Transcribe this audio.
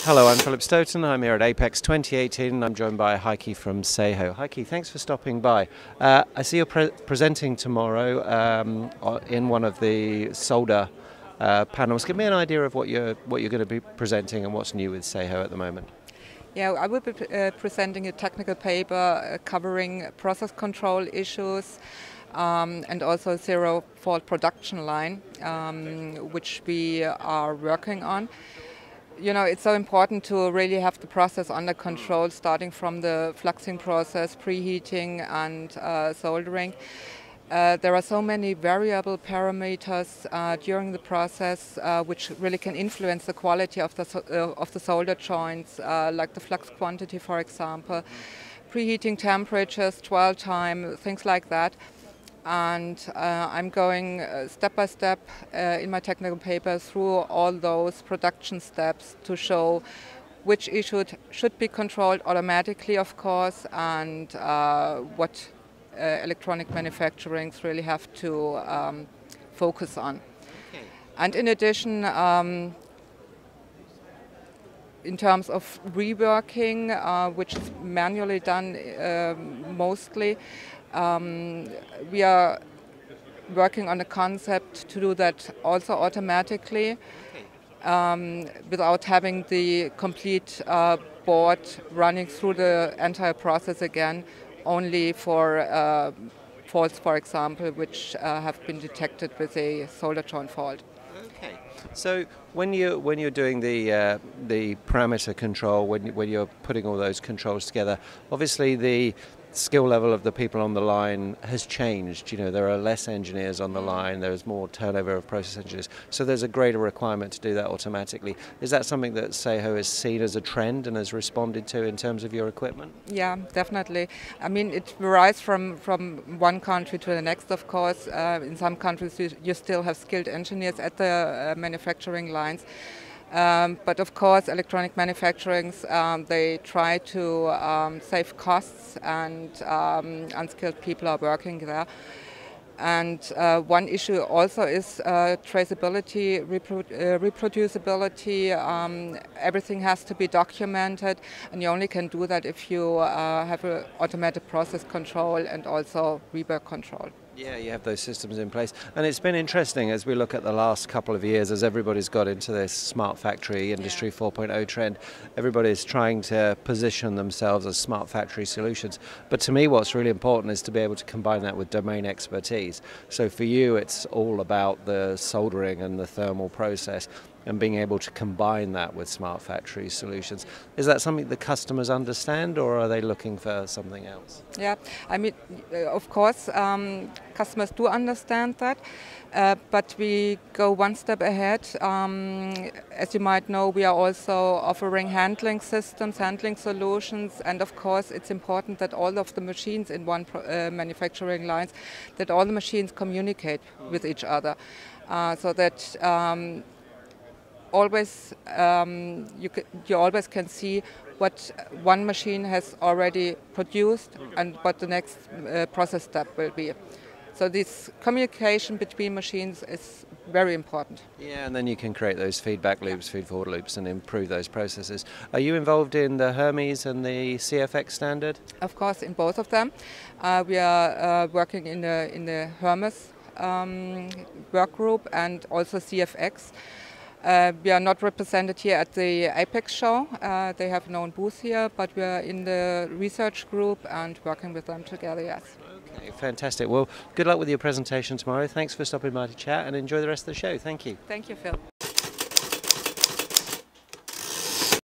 Hello, I'm Philip Stoten. I'm here at Apex 2018 and I'm joined by Heike from SEHO. Heike, thanks for stopping by. I see you're presenting tomorrow in one of the solder panels. Give me an idea of what you're going to be presenting and what's new with SEHO at the moment. Yeah, I will be presenting a technical paper covering process control issues and also zero fault production line, which we are working on. You know, it's so important to really have the process under control, starting from the fluxing process, preheating and soldering. There are so many variable parameters during the process which really can influence the quality of the solder joints, like the flux quantity, for example, preheating temperatures, dwell time, things like that. And I'm going step by step in my technical paper through all those production steps to show which issue should be controlled automatically, of course, and what electronic manufacturing really have to focus on. Okay. And in addition, in terms of reworking, which is manually done mostly, we are working on a concept to do that also automatically, without having the complete board running through the entire process again, only for faults, for example, which have been detected with a solder joint fault. Okay. So when you're doing the parameter control, when you're putting all those controls together, obviously the skill level of the people on the line has changed. You know, there are less engineers on the line, there's more turnover of process engineers, so there's a greater requirement to do that automatically. Is that something that SEHO has seen as a trend and has responded to in terms of your equipment? Yeah, definitely. I mean, it varies from one country to the next, of course. In some countries you still have skilled engineers at the manufacturing lines. But of course, electronic manufacturing, they try to save costs, and unskilled people are working there. And one issue also is traceability, reproducibility. Everything has to be documented, and you only can do that if you have an automated process control and also rework control. Yeah, you have those systems in place. And it's been interesting as we look at the last couple of years, as everybody's got into this smart factory, Industry 4.0 trend, everybody's trying to position themselves as smart factory solutions. But to me, what's really important is to be able to combine that with domain expertise. So for you, it's all about the soldering and the thermal process, and being able to combine that with smart factory solutions. Is that something the customers understand, or are they looking for something else? Yeah, I mean, of course, customers do understand that, but we go one step ahead. As you might know, we are also offering handling systems, handling solutions, and of course it's important that all of the machines in one manufacturing lines, that all the machines communicate with each other, so that always you always can see what one machine has already produced and what the next process step will be. So this communication between machines is very important. Yeah, and then you can create those feedback loops, feed-forward loops, and improve those processes. Are you involved in the Hermes and the CFX standard? Of course, in both of them. We are working in the Hermes work group and also CFX. We are not represented here at the Apex show. They have no booth here, but we are in the research group and working with them together, yes. Okay, fantastic. Well, good luck with your presentation tomorrow. Thanks for stopping by to chat, and enjoy the rest of the show. Thank you. Thank you, Phil.